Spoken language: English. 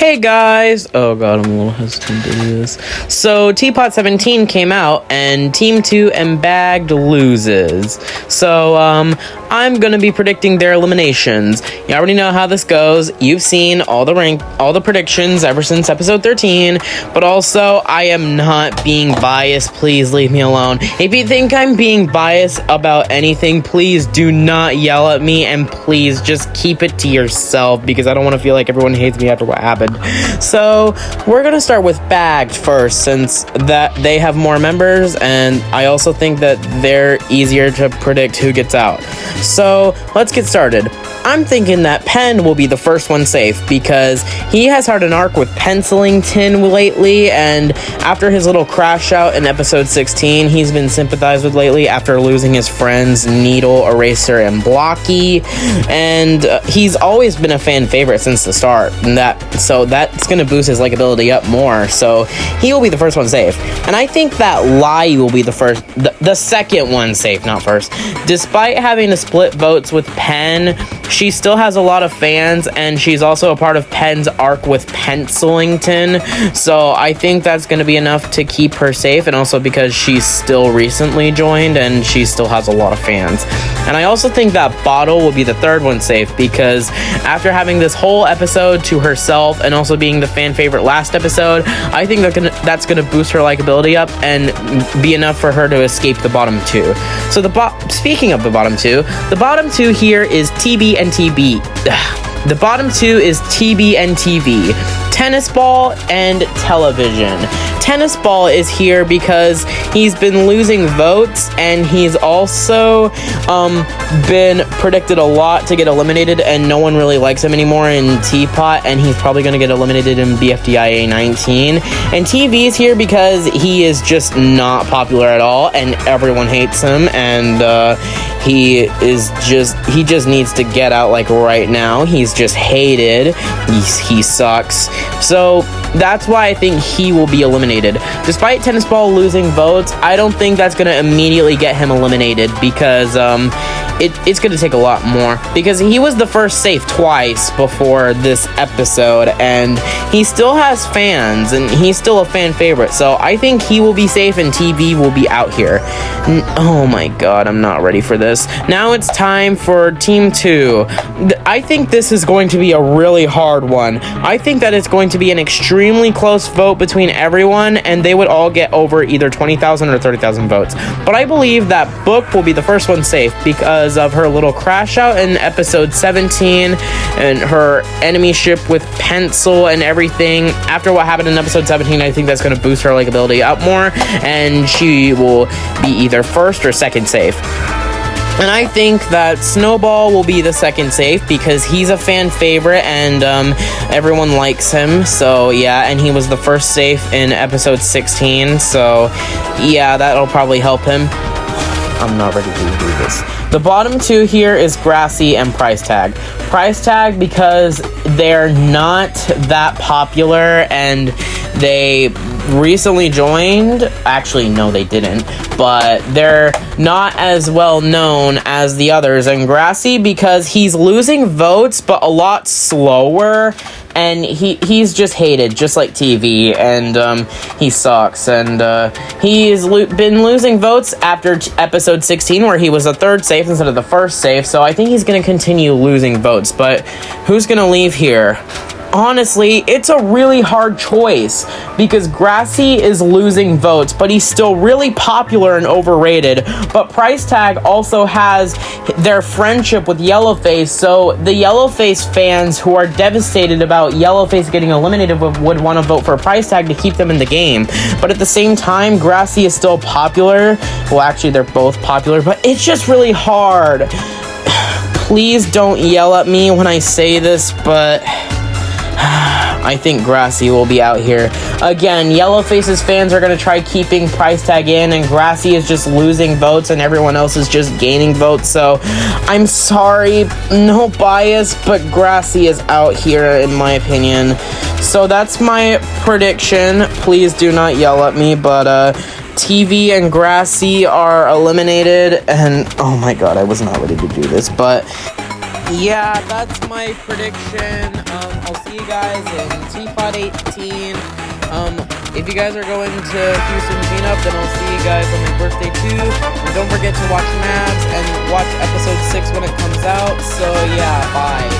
Hey guys! Oh god, I'm a little hesitant to do this. So, TPOT 17 came out, and Team 2 and Bagged loses. So, I'm gonna be predicting their eliminations. You already know how this goes. You've seen all the predictions ever since episode 13, but also, I am not being biased. Please leave me alone. If you think I'm being biased about anything, please do not yell at me, and please just keep it to yourself, because I don't want to feel like everyone hates me after what happened. So we're gonna start with Bagged first, since that they have more members, and I also think that they're easier to predict who gets out. So let's get started. I'm thinking that Penn will be the first one safe, because he has had an arc with penciling tin lately, and after his little crash out in episode 16, he's been sympathized with lately after losing his friends Needle, Eraser, and Blocky, and he's always been a fan favorite since the start, and so that's gonna boost his likability up more, so he will be the first one safe. And I think that Lai will be the second one safe, not first. Despite having to split votes with Penn, she still has a lot of fans, and she's also a part of Penn's arc with Pencilington, so I think that's going to be enough to keep her safe, and also because she's still recently joined, and she still has a lot of fans. And I also think that Bottle will be the third one safe, because after having this whole episode to herself, and also being the fan favorite last episode, I think that's going to boost her likability up, and be enough for her to escape the bottom two. So speaking of the bottom two here is TB and TB. The bottom two is TB and TV. Tennis Ball and Television. Tennis Ball is here because he's been losing votes, and he's also been predicted a lot to get eliminated, and no one really likes him anymore in Teapot, and he's probably going to get eliminated in BFDIA 19. And TV is here because he is just not popular at all, and everyone hates him, and he just needs to get out like right now. He's just hated. He sucks. So that's why I think he will be eliminated. Despite Tennis Ball losing votes, I don't think that's going to immediately get him eliminated, because it's going to take a lot more, because he was the first safe twice before this episode, and he still has fans, and he's still a fan favorite, so I think he will be safe and TV will be out here. Oh my god, I'm not ready for this. Now it's time for Team 2. I think this is going to be a really hard one. I think that it's going to be an extremely close vote between everyone, and they would all get over either 20,000 or 30,000 votes. But I believe that Book will be the first one safe, because of her little crash out in episode 17 and her enemy ship with Pencil and everything. After what happened in episode 17, I think that's going to boost her likability up more, and she will be either first or second safe. And I think that Snowball will be the second safe, because he's a fan favorite, and everyone likes him. So yeah, and he was the first safe in episode 16. So yeah, that'll probably help him. I'm not ready to do this. The bottom two here is Grassy and Price Tag. Price Tag because they're not that popular, and they recently joined. Actually, no, they didn't. But they're not as well known as the others. And Grassy because he's losing votes, but a lot slower. And he's just hated, just like TV, and he sucks. And he's been losing votes after episode 16, where he was the third safe instead of the first safe. So I think he's going to continue losing votes. But who's going to leave here? Honestly, it's a really hard choice, because Grassy is losing votes, but he's still really popular and overrated. But Price Tag also has their friendship with Yellowface, so the Yellowface fans who are devastated about Yellowface getting eliminated would want to vote for Price Tag to keep them in the game. But at the same time, Grassy is still popular. Well, actually, they're both popular, but it's just really hard. Please don't yell at me when I say this, but I think Grassy will be out here. Again, Yellowface's fans are going to try keeping Price Tag in, and Grassy is just losing votes, and everyone else is just gaining votes. So, I'm sorry, no bias, but Grassy is out here, in my opinion. So, that's my prediction. Please do not yell at me, but TV and Grassy are eliminated, and oh my god, I was not ready to do this, but yeah, that's my prediction. I'll see you guys guys in TPOT 18. If you guys are going to Houston meetup, then I'll see you guys on my birthday too. And don't forget to watch Mavs and watch episode 6 when it comes out. So yeah, bye.